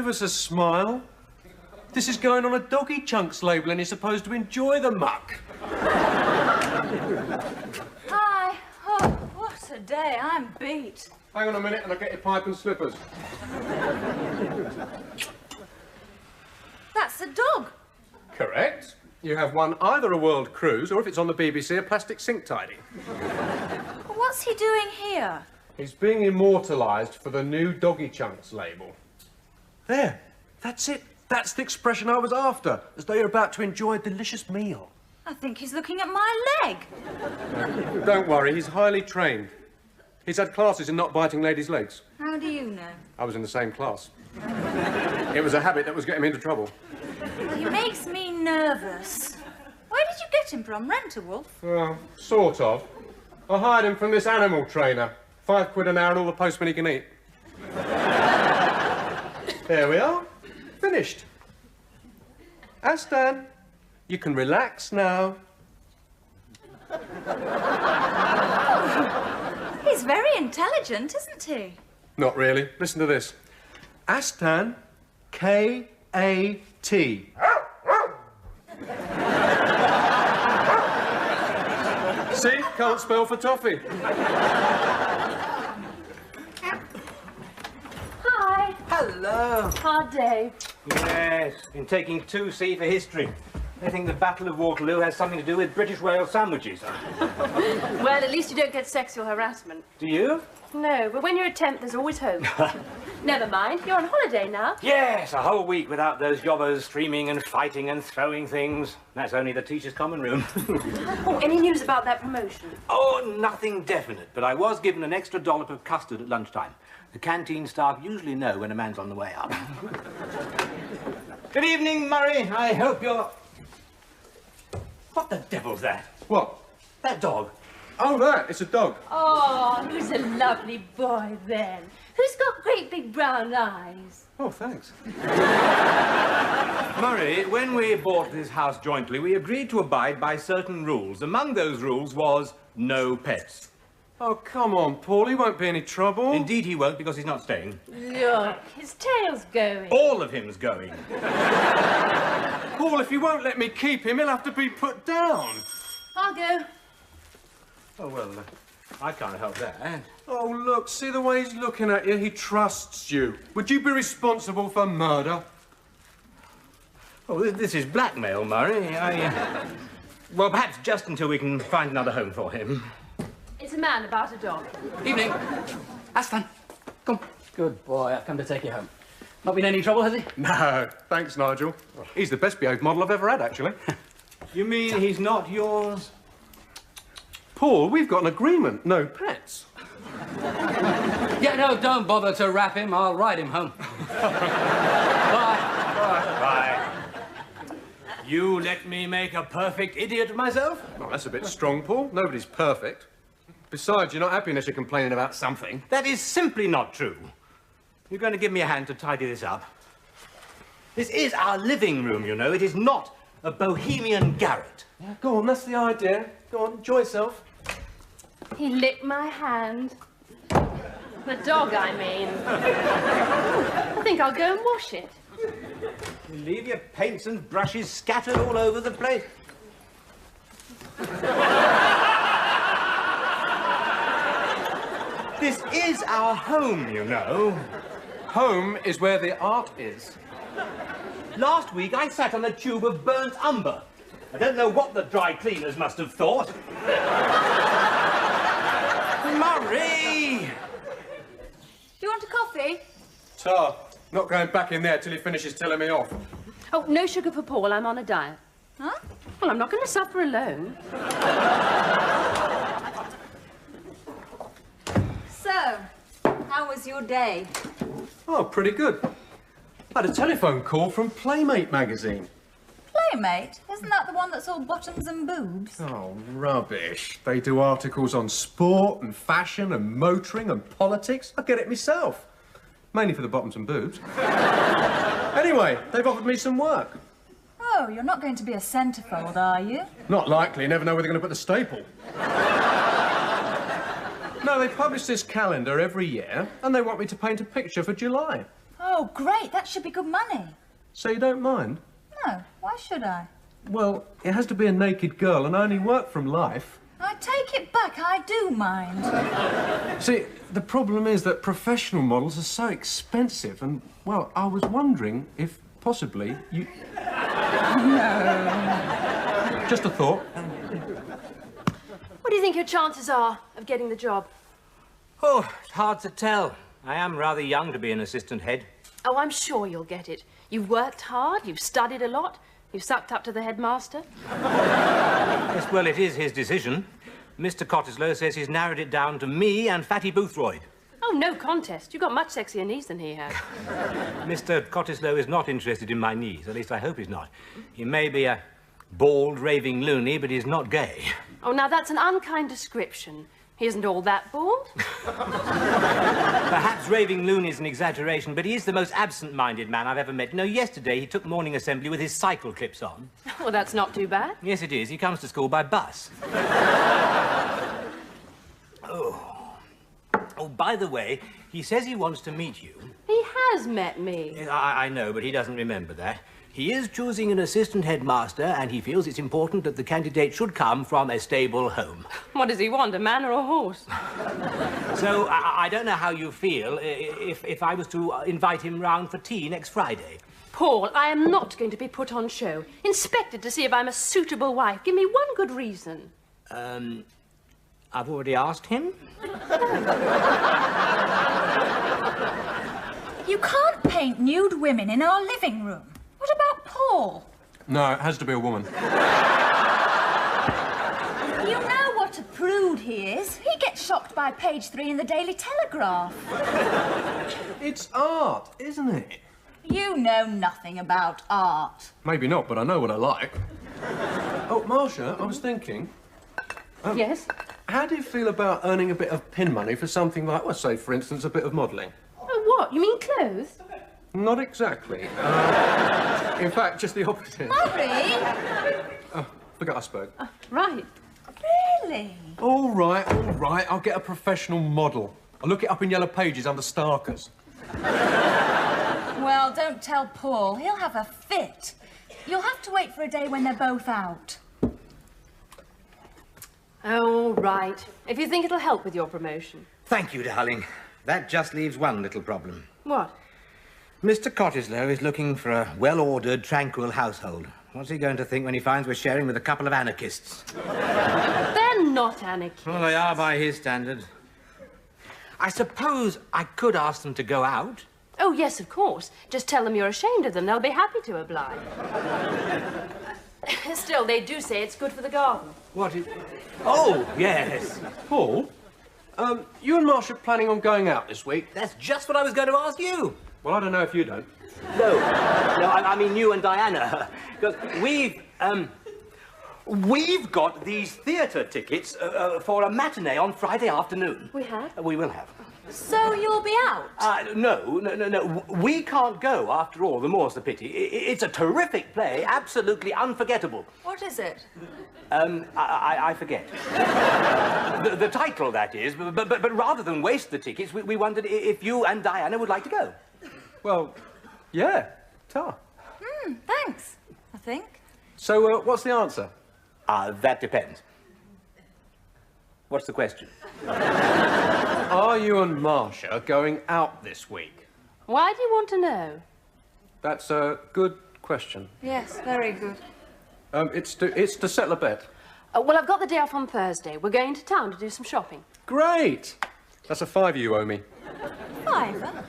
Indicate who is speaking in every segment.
Speaker 1: give us a smile. This is going on a doggy chunks label and you're supposed to enjoy the muck.
Speaker 2: Hi. Oh, what a day. I'm beat.
Speaker 1: Hang on a minute and I'll get your pipe and slippers.
Speaker 2: That's a dog.
Speaker 1: Correct. You have won either a world cruise or, if it's on the BBC, a plastic sink tidy.
Speaker 2: What's he doing here?
Speaker 1: He's being immortalised for the new Doggy Chunks label. There. That's it. That's the expression I was after, as though you're about to enjoy a delicious meal.
Speaker 2: I think he's looking at my leg.
Speaker 1: Don't worry, he's highly trained. He's had classes in not biting ladies' legs.
Speaker 2: How do you know?
Speaker 1: I was in the same class. It was a habit that was getting me into trouble.
Speaker 2: Well, he makes me nervous. Where did you get him from? Rent-a-Wolf?
Speaker 1: Well, sort of. I hired him from this animal trainer. £5 an hour and all the postmen he can eat. There we are. Finished. Aston, you can relax now.
Speaker 2: He's very intelligent, isn't he?
Speaker 1: Not really. Listen to this. Aston, K-A-T. See? Can't spell for toffee.
Speaker 2: Hi.
Speaker 3: Hello.
Speaker 2: Hard day.
Speaker 3: Yes, been taking 2C for history. I think the Battle of Waterloo has something to do with British rail sandwiches.
Speaker 4: Well, at least you don't get sexual harassment.
Speaker 3: Do you?
Speaker 4: No, but when you're a temp, there's always hope. Never mind, you're on holiday now.
Speaker 3: Yes, a whole week without those jobbers screaming and fighting and throwing things. That's only the teacher's common room.
Speaker 4: Oh, any news about that promotion?
Speaker 3: Oh, nothing definite, but I was given an extra dollop of custard at lunchtime. The canteen staff usually know when a man's on the way up. Good evening, Murray. I hope you're... What the devil's that?
Speaker 1: What?
Speaker 3: That dog.
Speaker 1: Oh, that. It's a dog.
Speaker 4: Oh, he's a lovely boy, then. Who's got great big brown eyes?
Speaker 1: Oh, thanks.
Speaker 3: Murray, when we bought this house jointly, we agreed to abide by certain rules. Among those rules was no pets.
Speaker 1: Oh, come on, Paul. He won't be any trouble.
Speaker 3: Indeed he won't, because he's not staying.
Speaker 4: Look, his tail's going.
Speaker 3: All of him's going.
Speaker 1: Paul, if you won't let me keep him, he'll have to be put down.
Speaker 4: I'll go.
Speaker 3: Oh, well, I can't help that.
Speaker 1: Oh, look, see the way he's looking at you? He trusts you. Would you be responsible for murder?
Speaker 3: Oh, this is blackmail, Murray. Well, perhaps just until we can find another home for him.
Speaker 4: It's a man about a dog.
Speaker 5: Evening. Aston, come. Good boy, I've come to take you home. Not been any trouble, has he?
Speaker 1: No, thanks, Nigel. He's the best behaved model I've ever had, actually.
Speaker 3: You mean he's not yours?
Speaker 1: Paul, we've got an agreement. No pets.
Speaker 5: Yeah, no, don't bother to wrap him. I'll ride him home. Bye.
Speaker 3: Bye. You let me make a perfect idiot of myself?
Speaker 1: Oh, that's a bit strong, Paul. Nobody's perfect. Besides, you're not happy unless you're complaining about something.
Speaker 3: That is simply not true. You're going to give me a hand to tidy this up. This is our living room, you know. It is not a bohemian garret.
Speaker 1: Yeah, go on, that's the idea. Go on, enjoy yourself.
Speaker 4: He licked my hand. The dog, I mean. I think I'll go and wash it.
Speaker 3: You leave your paints and brushes scattered all over the place. This is our home, you know.
Speaker 1: Home is where the art is.
Speaker 3: Last week, I sat on a tube of burnt umber. I don't know what the dry cleaners must have thought. Murray!
Speaker 2: Do you want a coffee?
Speaker 1: Tar, not going back in there till he finishes telling me off.
Speaker 4: Oh, no sugar for Paul. I'm on a diet.
Speaker 2: Huh?
Speaker 4: Well, I'm not going to suffer alone.
Speaker 2: So, how was your day?
Speaker 1: Oh, pretty good. I had a telephone call from Playmate magazine.
Speaker 2: Playmate? Isn't that the one that's all bottoms and boobs?
Speaker 1: Oh, rubbish. They do articles on sport and fashion and motoring and politics. I get it myself. Mainly for the bottoms and boobs. Anyway, they've offered me some work.
Speaker 2: Oh, you're not going to be a centrefold, are you?
Speaker 1: Not likely. You never know where they're going to put the staple. No, they publish this calendar every year, and they want me to paint a picture for July.
Speaker 2: Oh, Oh, great. That should be good money.
Speaker 1: So you don't mind?
Speaker 2: No, why should I?
Speaker 1: Well, it has to be a naked girl and I only work from life.
Speaker 2: I take it back, I do mind.
Speaker 1: See, the problem is that professional models are so expensive and, well, I was wondering if possibly you... No. Just a thought.
Speaker 4: What do you think your chances are of getting the job?
Speaker 3: Oh, it's hard to tell. I am rather young to be an assistant head.
Speaker 4: Oh, I'm sure you'll get it. You've worked hard, you've studied a lot, you've sucked up to the headmaster.
Speaker 3: Yes, well, it is his decision. Mr. Cottesloe says he's narrowed it down to me and Fatty Boothroyd.
Speaker 4: Oh, no contest. You've got much sexier knees than he has.
Speaker 3: Mr. Cottesloe is not interested in my knees. At least I hope he's not. He may be a bald, raving loony, but he's not gay.
Speaker 4: Oh, now that's an unkind description. He isn't all that bald.
Speaker 3: Perhaps raving loony is an exaggeration, but he is the most absent-minded man I've ever met. You know, yesterday he took morning assembly with his cycle clips on.
Speaker 4: Well, that's not too bad.
Speaker 3: Yes, it is. He comes to school by bus. Oh, by the way, he says he wants to meet you.
Speaker 4: He has met me.
Speaker 3: I know, but he doesn't remember that. He is choosing an assistant headmaster, and he feels it's important that the candidate should come from a stable home.
Speaker 4: What does he want, a man or a horse?
Speaker 3: So, I don't know how you feel if I was to invite him round for tea next Friday.
Speaker 4: Paul, I am not going to be put on show. Inspected to see if I'm a suitable wife. Give me one good reason.
Speaker 3: I've already asked him.
Speaker 2: You can't paint nude women in our living room. What about Paul?
Speaker 1: No, it has to be a woman.
Speaker 2: You know what a prude he is. He gets shocked by page 3 in the Daily Telegraph.
Speaker 1: It's art, isn't it?
Speaker 2: You know nothing about art.
Speaker 1: Maybe not, but I know what I like. Oh, Marcia, I was thinking...
Speaker 4: Yes?
Speaker 1: How do you feel about earning a bit of pin money for something like, well, say, for instance, a bit of modelling?
Speaker 4: Oh, what? You mean clothes?
Speaker 1: Not exactly. In fact, just the opposite.
Speaker 2: Murray?
Speaker 1: Oh, forgot I spoke.
Speaker 4: Right.
Speaker 2: Really?
Speaker 1: All right, I'll get a professional model. I'll look it up in Yellow Pages under Starkers.
Speaker 2: Well, don't tell Paul. He'll have a fit. You'll have to wait for a day when they're both out.
Speaker 4: Oh, right. If you think it'll help with your promotion.
Speaker 3: Thank you, darling. That just leaves one little problem.
Speaker 4: What?
Speaker 3: Mr. Cottesloe is looking for a well-ordered, tranquil household. What's he going to think when he finds we're sharing with a couple of anarchists?
Speaker 4: They're not anarchists.
Speaker 3: Well, they are by his standards. I suppose I could ask them to go out.
Speaker 4: Oh, yes, of course. Just tell them you're ashamed of them. They'll be happy to oblige. Still, they do say it's good for the garden.
Speaker 3: What is... Oh, yes.
Speaker 1: Paul, you and Marcia planning on going out this week?
Speaker 3: That's just what I was going to ask you.
Speaker 1: Well, I don't know if you don't.
Speaker 3: No, I mean you and Diana. Because we've got these theatre tickets for a matinee on Friday afternoon.
Speaker 4: We have?
Speaker 3: We will have.
Speaker 2: So you'll be out?
Speaker 3: No. We can't go, after all, the more's the pity. It's a terrific play, absolutely unforgettable.
Speaker 2: What is it?
Speaker 3: I forget. the title, that is. But rather than waste the tickets, we wondered if you and Diana would like to go.
Speaker 1: Well, yeah, ta.
Speaker 2: Thanks, I think.
Speaker 1: So, what's the answer?
Speaker 3: That depends. What's the question?
Speaker 1: Are you and Marcia going out this week?
Speaker 4: Why do you want to know?
Speaker 1: That's a good question.
Speaker 2: Yes, very good.
Speaker 1: It's to settle a bet.
Speaker 4: Well, I've got the day off on Thursday. We're going to town to do some shopping.
Speaker 1: Great! That's a £5 you owe me.
Speaker 2: Fiver?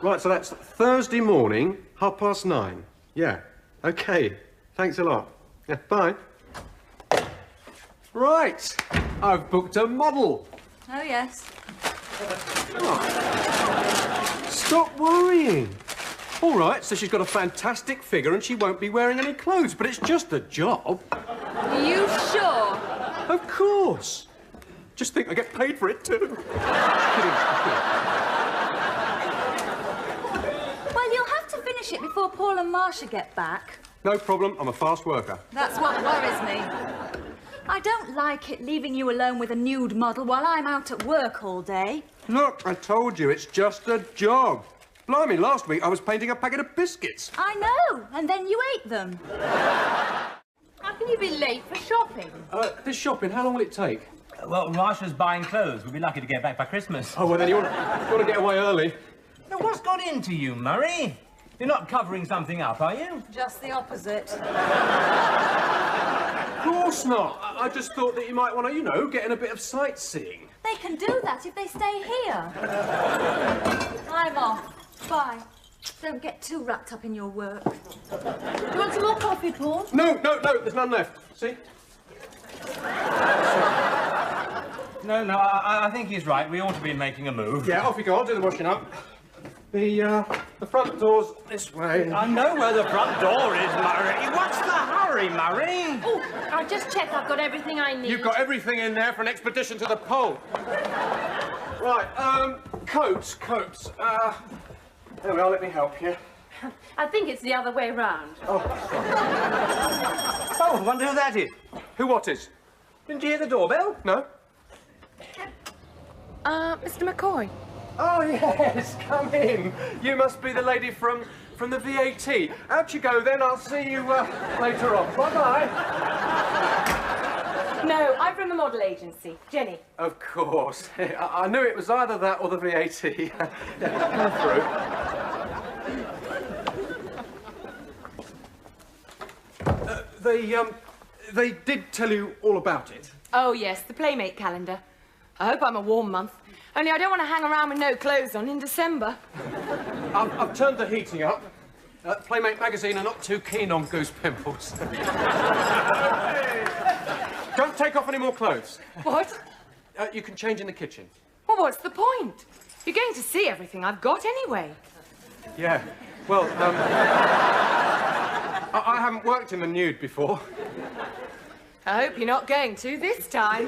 Speaker 1: Right, so that's Thursday morning, 9:30. Yeah. OK. Thanks a lot. Yeah, bye. Right. I've booked a model.
Speaker 2: Oh, yes.
Speaker 1: Stop worrying. All right, so she's got a fantastic figure and she won't be wearing any clothes, but it's just a job.
Speaker 2: Are you sure?
Speaker 1: Of course. Just think I get paid for it, too.
Speaker 2: Well, you'll have to finish it before Paul and Marcia get back.
Speaker 1: No problem, I'm a fast worker.
Speaker 2: That's what worries me. I don't like it leaving you alone with a nude model while I'm out at work all day.
Speaker 1: Look, I told you, it's just a job. Blimey, last week I was painting a packet of biscuits.
Speaker 2: I know, and then you ate them.
Speaker 4: How can you be late for shopping?
Speaker 1: This shopping, how long will it take?
Speaker 3: Well, Marsha's buying clothes. We'll be lucky to get back by Christmas.
Speaker 1: Oh, well, then you want to get away early.
Speaker 3: Now, what's got into you, Murray? You're not covering something up, are you?
Speaker 2: Just the opposite.
Speaker 1: Of course not. I just thought that you might want to, you know, get in a bit of sightseeing.
Speaker 2: They can do that if they stay here. I'm off. Bye. Don't get too wrapped up in your work.
Speaker 4: Do you want some more coffee, Paul?
Speaker 1: No, there's none left. See?
Speaker 3: No, I think he's right. We ought to be making a move.
Speaker 1: Yeah, off you go. I'll do the washing up. The front door's this way.
Speaker 3: I know where the front door is, Murray. What's the hurry, Murray?
Speaker 4: Oh, I'll just check I've got everything I need.
Speaker 1: You've got everything in there for an expedition to the pole. Right, coats. There we are, let me help you.
Speaker 4: I think it's the other way round.
Speaker 3: Oh, I wonder who that is.
Speaker 1: Who what is?
Speaker 3: Didn't you hear the doorbell?
Speaker 1: No?
Speaker 4: Mr. McCoy.
Speaker 1: Oh, yes, come in. You must be the lady from the VAT. Out you go, then. I'll see you later on. Bye-bye.
Speaker 6: No, I'm from the model agency. Jenny.
Speaker 1: Of course. I knew it was either that or the VAT. Come through. They did tell you all about it.
Speaker 6: Oh, yes, the Playmate calendar. I hope I'm a warm month. Only I don't want to hang around with no clothes on in December.
Speaker 1: I've turned the heating up. Playmate magazine are not too keen on goose pimples. Don't take off any more clothes.
Speaker 6: What?
Speaker 1: You can change in the kitchen.
Speaker 6: Well, what's the point? You're going to see everything I've got anyway.
Speaker 1: Yeah. Well, I haven't worked in the nude before.
Speaker 6: I hope you're not going to this time.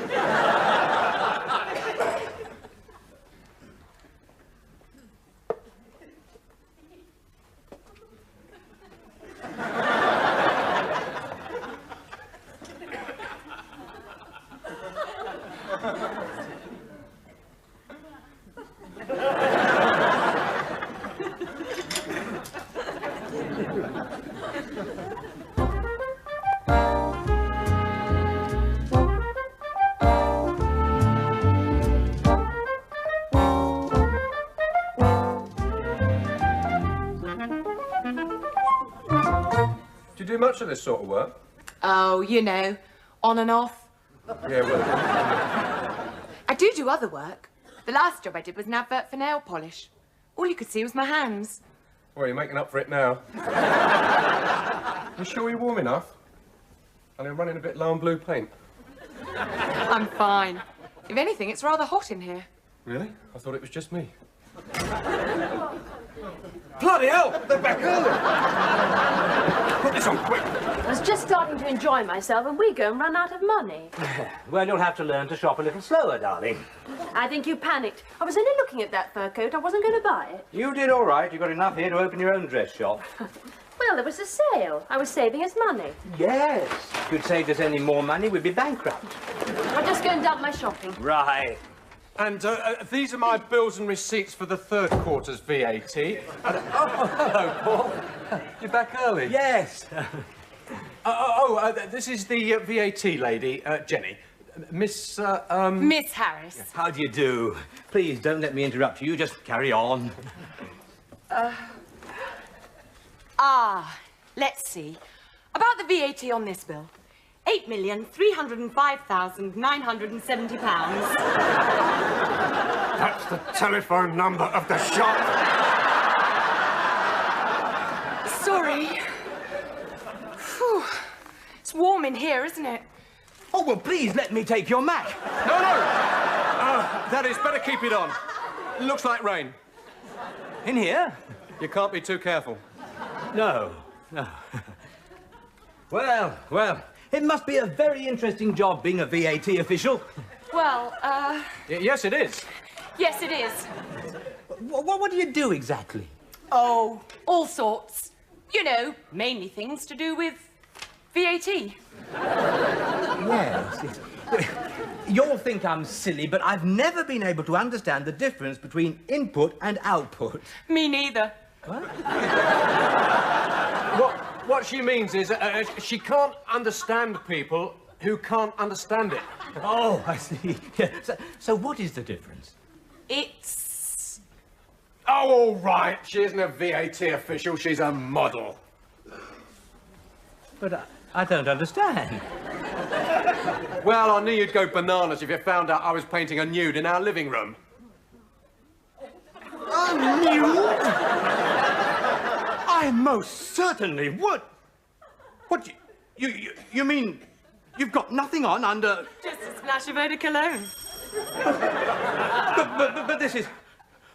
Speaker 1: Do you do much of this sort of work?
Speaker 6: Oh, you know, on and off.
Speaker 1: Yeah, well...
Speaker 6: I do other work. The last job I did was an advert for nail polish. All you could see was my hands.
Speaker 1: Well, you're making up for it now. You sure you're warm enough? And I'm running a bit low on blue paint.
Speaker 6: I'm fine. If anything, it's rather hot in here.
Speaker 1: Really? I thought it was just me. Bloody hell! They're back early! Put this on quick!
Speaker 4: I was just starting to enjoy myself and we go and run out of money.
Speaker 3: Well, you'll have to learn to shop a little slower, darling.
Speaker 4: I think you panicked. I was only looking at that fur coat. I wasn't going to buy it.
Speaker 3: You did all right. You got enough here to open your own dress shop.
Speaker 4: Well, there was a sale. I was saving us money.
Speaker 3: Yes. If you'd saved us any more money, we'd be bankrupt.
Speaker 4: I'll just go and dump my shopping.
Speaker 3: Right.
Speaker 1: And these are my bills and receipts for the third quarter's VAT. And, hello, Paul. You're back early.
Speaker 3: Yes.
Speaker 1: This is the VAT lady, Jenny. Miss,
Speaker 6: Miss Harris.
Speaker 3: How do you do? Please, don't let me interrupt you. Just carry on.
Speaker 6: Let's see. About the VAT on this bill. £8,305,970.
Speaker 1: That's the telephone number of the shop.
Speaker 6: Sorry. Whew. It's warm in here, isn't it?
Speaker 3: Oh, well, please let me take your Mac.
Speaker 1: No! That is, better keep it on. Looks like rain.
Speaker 3: In here?
Speaker 1: You can't be too careful.
Speaker 3: No. Well, it must be a very interesting job being a VAT official.
Speaker 6: Well,
Speaker 1: Yes, it is.
Speaker 6: yes, it is.
Speaker 3: What do you do exactly?
Speaker 6: Oh, all sorts. You know, mainly things to do with VAT.
Speaker 3: Yes. You'll think I'm silly, but I've never been able to understand the difference between input and output.
Speaker 6: Me neither.
Speaker 1: What she means is she can't understand people who can't understand it.
Speaker 3: Oh, I see. Yeah. So what is the difference?
Speaker 6: It's...
Speaker 1: Oh, all right. She isn't a VAT official, she's a model.
Speaker 3: But I don't understand.
Speaker 1: Well, I knew you'd go bananas if you found out I was painting a nude in our living room.
Speaker 3: A nude? I most certainly would. What, you mean you've got nothing on under...
Speaker 6: just a splash of eau de cologne.
Speaker 3: But this is...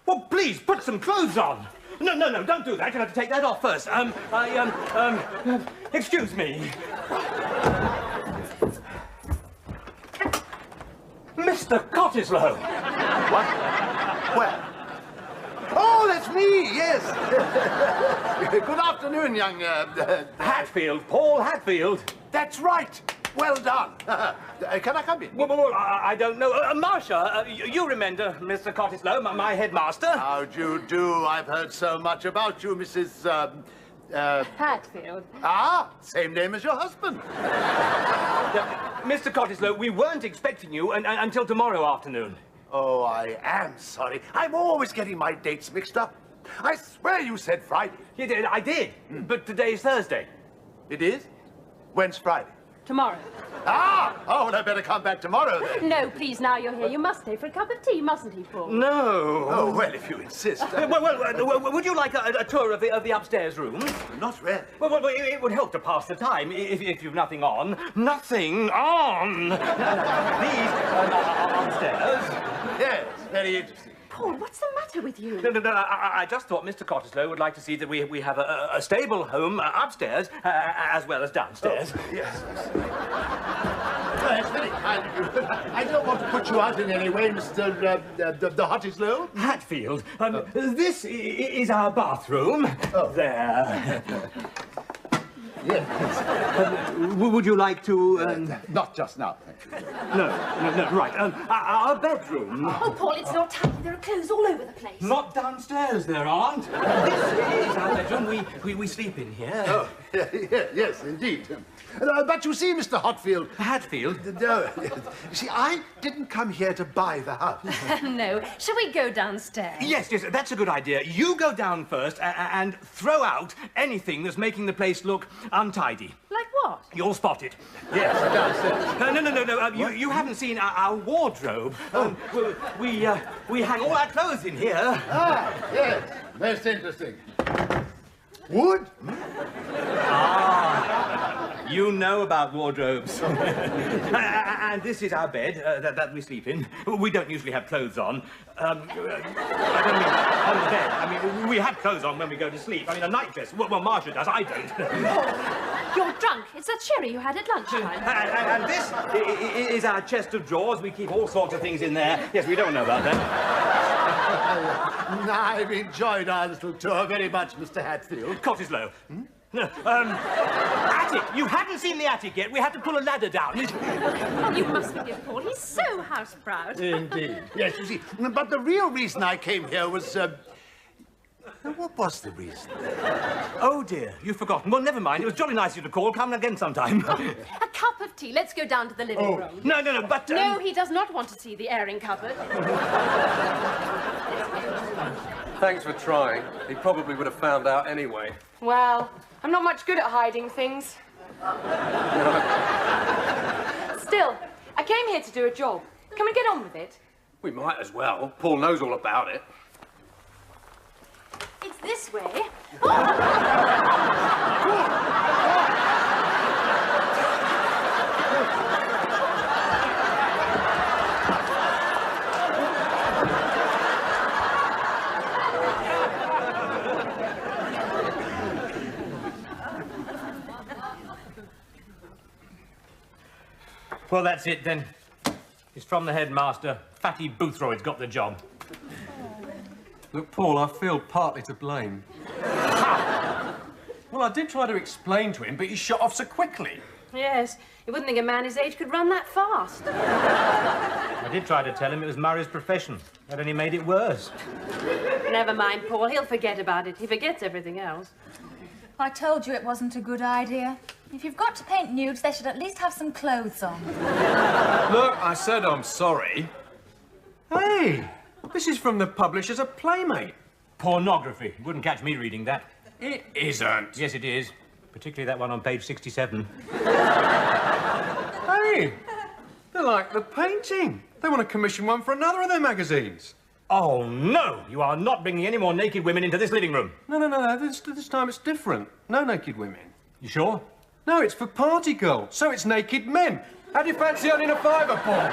Speaker 3: Well, please, put some clothes on. No, don't do that. You'll have to take that off first. Excuse me. Mr. Cottesloe.
Speaker 7: What? Where? Oh, that's me, yes. Good afternoon, young...
Speaker 3: Hatfield, Paul Hatfield.
Speaker 7: That's right. Well done. Can I come in?
Speaker 3: Well, I don't know. Marcia, you remember Mr. Cottesloe, my headmaster?
Speaker 7: How do you do? I've heard so much about you, Mrs.
Speaker 4: Hatfield.
Speaker 7: Ah, same name as your husband.
Speaker 3: Mr. Cottesloe, we weren't expecting you until tomorrow afternoon.
Speaker 7: Oh, I am sorry. I'm always getting my dates mixed up. I swear you said Friday.
Speaker 3: You did, I did, but today's Thursday.
Speaker 7: It is? When's Friday?
Speaker 4: Tomorrow.
Speaker 7: Ah! Oh, well, I better come back tomorrow, then.
Speaker 4: No, please, now you're here. You must stay for a cup of tea, mustn't he, Paul?
Speaker 3: No.
Speaker 7: Oh, well, if you insist.
Speaker 3: Well, would you like a tour of the upstairs rooms?
Speaker 7: Not really.
Speaker 3: Well, it would help to pass the time if you've nothing on. Nothing on! These are upstairs.
Speaker 7: Yes, very interesting.
Speaker 4: Paul, what's the matter with you?
Speaker 3: No, I just thought Mr. Cottesloe would like to see that we have a stable home upstairs as well as downstairs.
Speaker 7: Oh, yes. Well, it's very kind of you. I don't want to put you out in any way, Mr. the Cottesloe.
Speaker 3: Hatfield, this is our bathroom.
Speaker 7: Oh.
Speaker 3: There.
Speaker 7: Yes.
Speaker 3: Would you like to...
Speaker 7: Not just now, thank you.
Speaker 3: No, right. Our bedroom.
Speaker 4: Oh, Paul, it's not tidy. There are clothes all over the place.
Speaker 3: Not downstairs, there aren't. This is our bedroom. We sleep in here.
Speaker 7: Oh, yes, indeed. But you see, Mr. Hatfield...
Speaker 3: Hatfield?
Speaker 7: No, you see, I didn't come here to buy the house.
Speaker 4: No. Shall we go downstairs?
Speaker 3: Yes, that's a good idea. You go down first and throw out anything that's making the place look untidy.
Speaker 4: Like what?
Speaker 3: You'll spot it.
Speaker 7: Yes, downstairs.
Speaker 3: No. You haven't seen our wardrobe. We hang all our clothes in here.
Speaker 7: Ah, yes, most interesting. Wood?
Speaker 3: Ah, you know about wardrobes. And this is our bed that we sleep in. We don't usually have clothes on. I don't mean on the bed. I mean, we have clothes on when we go to sleep. I mean, a nightdress. Well, Marcia does, I don't.
Speaker 4: You're drunk. It's that sherry you had at lunchtime.
Speaker 3: And this is our chest of drawers. We keep all sorts of things in there. Yes, we don't know about that.
Speaker 7: I've enjoyed our little tour very much, Mr. Hatfield.
Speaker 3: Cottesloe. No, attic. You haven't seen the attic yet. We had to pull a ladder down.
Speaker 4: Oh, you must forgive Paul. He's so house-proud.
Speaker 7: Indeed. Yes, you see. But the real reason I came here was, what was the reason?
Speaker 3: Oh, dear. You've forgotten. Well, never mind. It was jolly nice of you to call. Come again sometime.
Speaker 4: A cup of tea. Let's go down to the living room.
Speaker 3: No, but...
Speaker 4: No, he does not want to see the airing cupboard.
Speaker 1: Thanks for trying. He probably would have found out anyway.
Speaker 6: Well, I'm not much good at hiding things. Still, I came here to do a job. Can we get on with it?
Speaker 1: We might as well. Paul knows all about it.
Speaker 2: It's this way.
Speaker 3: Well, that's it, then. It's from the headmaster. Fatty Boothroyd's got the job.
Speaker 1: Look, Paul, I feel partly to blame. Well, I did try to explain to him, but he shot off so quickly.
Speaker 4: Yes, you wouldn't think a man his age could run that fast.
Speaker 3: I did try to tell him it was Murray's profession. That only made it worse.
Speaker 4: Never mind, Paul. He'll forget about it. He forgets everything else.
Speaker 2: I told you it wasn't a good idea. If you've got to paint nudes, they should at least have some clothes on.
Speaker 1: Look, I said I'm sorry. Hey, this is from the publishers of Playmate.
Speaker 3: Pornography. You wouldn't catch me reading that.
Speaker 1: It isn't.
Speaker 3: Yes, it is. Particularly that one on page 67.
Speaker 1: Hey, they're like the painting. They want to commission one for another of their magazines.
Speaker 3: Oh, no! You are not bringing any more naked women into this living room.
Speaker 1: No. This time it's different. No naked women.
Speaker 3: You sure?
Speaker 1: No, it's for party girls, so it's naked men. How do you fancy earning a fiver, Paul?